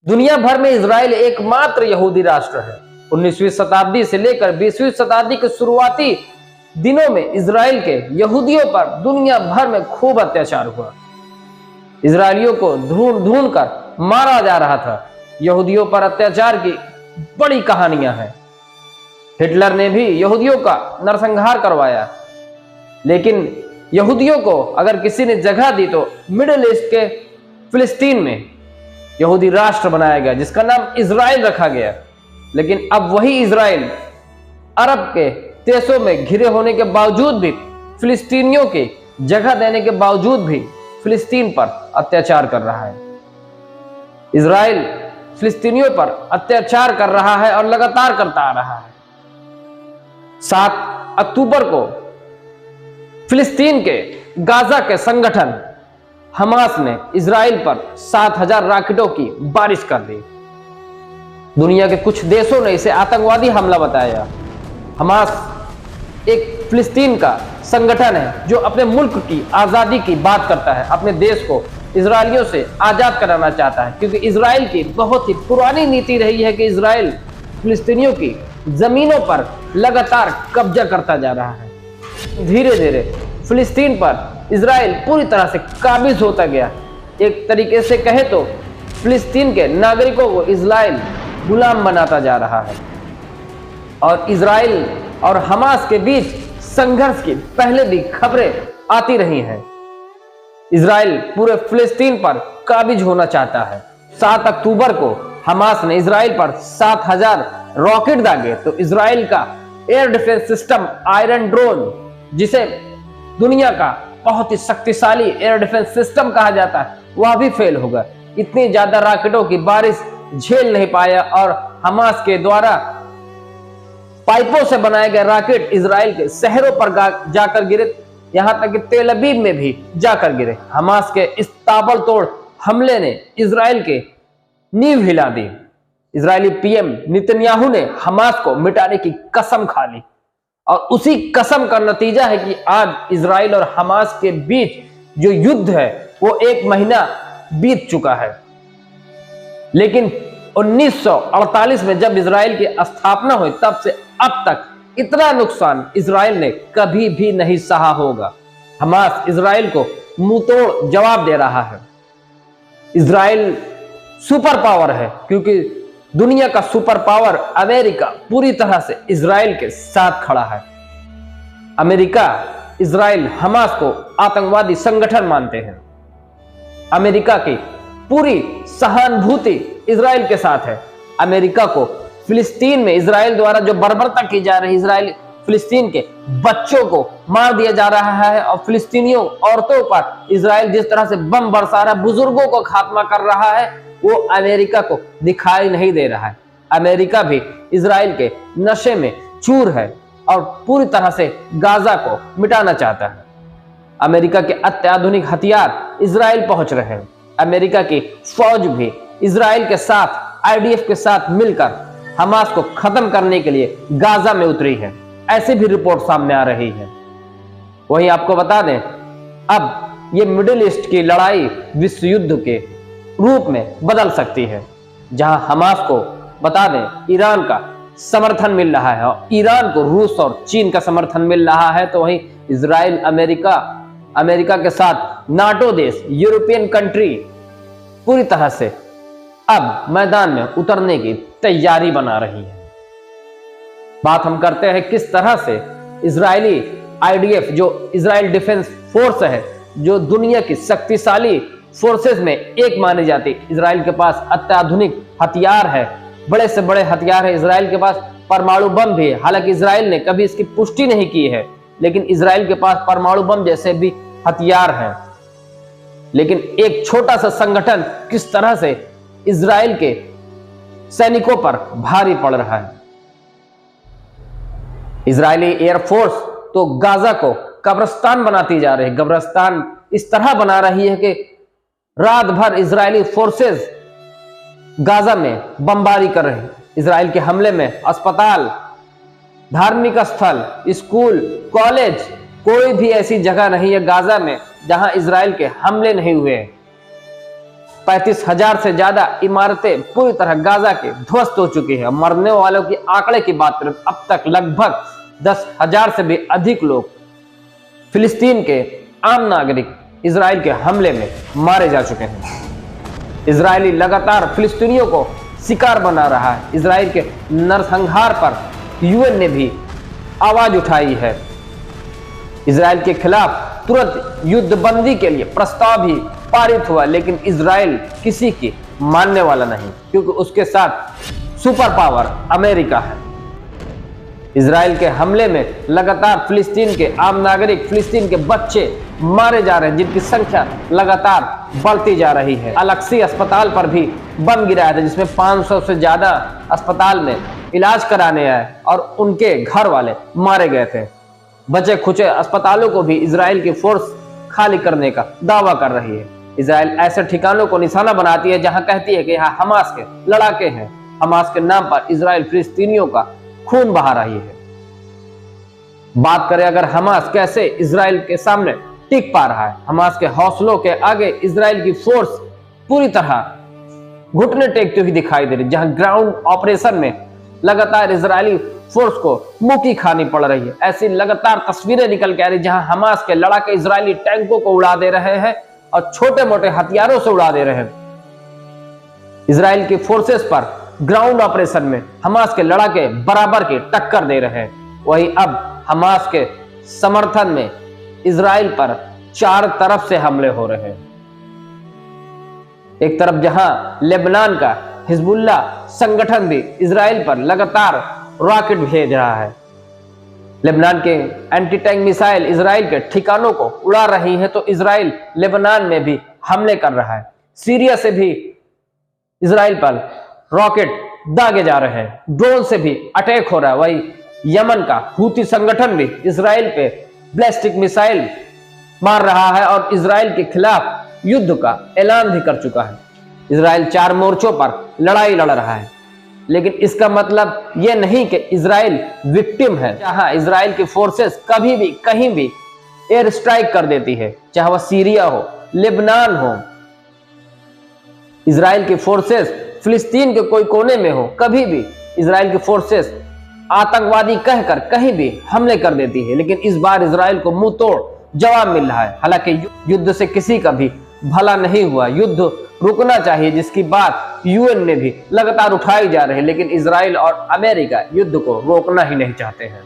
दुनिया भर में इजराइल एकमात्र यहूदी राष्ट्र है। 19वीं शताब्दी से लेकर 20वीं शताब्दी के शुरुआती दिनों में इजराइल के यहूदियों पर दुनिया भर में खूब अत्याचार हुआ। इजरायलियों को ढूंढ ढूंढ कर मारा जा रहा था। यहूदियों पर अत्याचार की बड़ी कहानियां हैं। हिटलर ने भी यहूदियों का नरसंहार करवाया, लेकिन यहूदियों को अगर किसी ने जगह दी तो मिडिल ईस्ट के फिलिस्तीन में यहूदी राष्ट्र बनाया गया, जिसका नाम इजराइल रखा गया। लेकिन अब वही इजराइल अरब के देशों में घिरे होने के बावजूद भी, फिलिस्तीनियों की जगह देने के बावजूद भी फिलिस्तीन पर अत्याचार कर रहा है। इजराइल फिलिस्तीनियों पर अत्याचार कर रहा है और लगातार करता आ रहा है। 7 अक्टूबर को फिलिस्तीन के गाजा के संगठन हमास ने इजराइल पर 7000 रॉकेटों की बारिश कर दी। दुनिया के कुछ देशों ने इसे आतंकवादी हमला बताया। हमास एक फिलिस्तीन का संगठन है जो अपने मुल्क की आजादी की बात करता है, अपने देश को इजरायलियों से आजाद कराना चाहता है, क्योंकि इजराइल की बहुत ही पुरानी नीति रही है कि इजराइल फिलिस्तीनियों की जमीनों पर लगातार कब्जा करता जा रहा है। धीरे धीरे फिलिस्तीन पर इजराइल पूरी तरह से काबिज होता गया। एक तरीके से कहे तो फिलिस्तीन के नागरिकों को इजराइल गुलाम बनाता जा रहा है। और इजराइल और हमास के बीच संघर्ष की पहले भी खबरें आती रही हैं। इजराइल पूरे फिलिस्तीन पर काबिज होना चाहता है। 7 अक्टूबर को हमास ने इजराइल पर 7000 रॉकेट दागे तो इजराइल का air defence system iron drone, जिसे दुनिया का बहुत ही शक्तिशाली एयर डिफेंस सिस्टम कहा जाता है, वह भी फेल हो गया। इतनी ज्यादा रॉकेटों की बारिश झेल नहीं पाया और हमास के द्वारा पाइपों से बनाए गए रॉकेट इजराइल के शहरों पर जाकर गिरे, यहां तक कि तेल अवीव में भी जाकर गिरे। हमास के इस ताबड़तोड़ हमले ने इजराइल के नींव हिला दी। इजरायली पीएम नेतन्याहू ने हमास को मिटाने की कसम खा ली और उसी कसम का नतीजा है कि आज इजराइल और हमास के बीच जो युद्ध है वो 1 महीना बीत चुका है। लेकिन 1948 में जब इजराइल की स्थापना हुई तब से अब तक इतना नुकसान इजराइल ने कभी भी नहीं सहा होगा। हमास इजराइल को मुंहतोड़ जवाब दे रहा है। इजराइल सुपर पावर है, क्योंकि दुनिया का सुपर पावर अमेरिका पूरी तरह से इजराइल के साथ खड़ा है। अमेरिका, इजराइल, हमास को आतंकवादी संगठन मानते हैं। अमेरिका की पूरी सहानुभूति इजराइल के साथ है। अमेरिका को फिलिस्तीन में इजराइल द्वारा जो बर्बरता की जा रही, इजराइल फिलिस्तीन के बच्चों को मार दिया जा रहा है और फिलिस्तीनियों औरतों पर इजराइल जिस तरह से बम बरसा रहा है, बुजुर्गों को खात्मा कर रहा है, वो अमेरिका को दिखाई नहीं दे रहा है। अमेरिका भी इजराइल के नशे में चूर है और पूरी तरह से गाजा को मिटाना चाहता है। अमेरिका के अत्याधुनिक हथियार इजराइल पहुंच रहे हैं। अमेरिका की फौज भी इजराइल के साथ, आईडीएफ के साथ मिलकर हमास को खत्म करने के लिए गाजा में उतरी है। ऐसी भी रिपोर्ट सामने आ रही है। वहीं आपको बता दें, अब ये मिडिल ईस्ट की लड़ाई विश्व युद्ध के रूप में बदल सकती है, जहां हमास को बता दें ईरान का समर्थन मिल रहा है और ईरान को रूस और चीन का समर्थन मिल रहा है, तो वहीं इजराइल अमेरिका के साथ नाटो देश, यूरोपियन कंट्री पूरी तरह से अब मैदान में उतरने की तैयारी बना रही है। बात हम करते हैं किस तरह से इजरायली आईडीएफ, जो इजराइल डिफेंस फोर्स है, जो दुनिया की शक्तिशाली फोर्सेस में एक मानी जाती। इजराइल के पास अत्याधुनिक हथियार है, बड़े से बड़े हथियार है। इजराइल के पास परमाणु बम भी है। हालांकि इजराइल ने कभी इसकी पुष्टि नहीं की है, लेकिन इजराइल के पास परमाणु बम जैसे भी हथियार हैं। लेकिन एक छोटा सा संगठन किस तरह से इजराइल के सैनिकों पर भारी पड़ रहा है। इजरायली एयरफोर्स तो गाजा को कब्रिस्तान बनाती जा रही है। कब्रिस्तान इस तरह बना रही है कि रात भर इजरायली फोर्सेस गाजा में बमबारी कर रहे हैं। इजराइल के हमले में अस्पताल, धार्मिक स्थल, स्कूल, कॉलेज, कोई भी ऐसी जगह नहीं है गाजा में जहां इजराइल के हमले नहीं हुए हैं। 35,000 से ज्यादा इमारतें पूरी तरह गाजा के ध्वस्त हो चुकी है। मरने वालों की आंकड़े की बात करें, अब तक लगभग 10,000 से भी अधिक लोग फिलिस्तीन के आम नागरिक इजराइल के हमले में मारे जा चुके हैं। इजरायली लगातार फिलिस्तीनियों को शिकार बना रहा है। इजराइल के नरसंहार पर यूएन ने भी आवाज उठाई है। इजराइल के खिलाफ तुरंत युद्ध बंदी के लिए प्रस्ताव भी पारित हुआ, लेकिन इजराइल किसी की मानने वाला नहीं, क्योंकि उसके साथ सुपर पावर अमेरिका है। इजराइल के हमले में लगातार फिलिस्तीन के आम नागरिक, फिलिस्तीन के बच्चे मारे जा रहे हैं, जिनकी संख्या लगातार बढ़ती जा रही है। अलक्सी अस्पताल पर भी बम गिराया था, जिसमें 500 से ज्यादा अस्पताल में इलाज कराने आए और उनके घर वाले मारे गए थे। बचे खुचे अस्पतालों को भी इजराइल की फोर्स खाली करने का दावा कर रही है। इजराइल ऐसे ठिकानों को निशाना बनाती है जहां कहती है कि यहाँ हमास के लड़ाके हैं। हमास के नाम पर इजराइल फिलिस्तीनियों का खून बहा रही है। बात करें अगर हमास कैसे इजराइल के सामने टिक पा रहा है, हमास के हौसलों के आगे इजराइल की फोर्स पूरी तरह घुटने टेकती हुई दिखाई दे रही है। जहां ग्राउंड ऑपरेशन में लगातार इजरायली फोर्स को मुक्की खानी पड़ रही है, ऐसी लगातार तस्वीरें निकल के आ रही, जहां हमास के लड़ाके इजरायली टैंकों को उड़ा दे रहे हैं और छोटे मोटे हथियारों से उड़ा दे रहे हैं। इजराइल की फोर्सेस पर ग्राउंड ऑपरेशन में हमास के लड़ाके बराबर की टक्कर दे रहे हैं। वहीं अब हमास के समर्थन में इजराइल पर चार तरफ से हमले हो रहे हैं। एक तरफ जहां लेबनान का हिजबुल्ला संगठन भी इजराइल पर लगातार रॉकेट भेज रहा है। लेबनान के एंटी टैंक मिसाइल इजराइल के ठिकानों को उड़ा रही है, तो इजराइल लेबनान में भी हमले कर रहा है। सीरिया से भी इजराइल पर रॉकेट दागे जा रहे हैं, ड्रोन से भी अटैक हो रहा है। वही यमन का हूती संगठन भी इजराइल पे बैलिस्टिक मिसाइल मार रहा है और इजराइल के खिलाफ युद्ध का ऐलान भी कर चुका है। इजराइल 4 मोर्चों पर लड़ाई लड़ रहा है, लेकिन इसका मतलब यह नहीं कि इजराइल विक्टिम है। जहां इजराइल की फोर्सेस कभी भी कहीं भी एयर स्ट्राइक कर देती है, चाहे वह सीरिया हो, लेबनान हो, इजराइल की फोर्सेस फिलिस्तीन के कोई कोने में हो, कभी भी इजराइल की फोर्सेस आतंकवादी कहकर कहीं भी हमले कर देती है। लेकिन इस बार इजराइल को मुंह तोड़ जवाब मिल रहा है। हालांकि युद्ध से किसी का भी भला नहीं हुआ, युद्ध रुकना चाहिए, जिसकी बात यूएन में भी लगातार उठाई जा रही है, लेकिन इजराइल और अमेरिका युद्ध को रोकना ही नहीं चाहते हैं।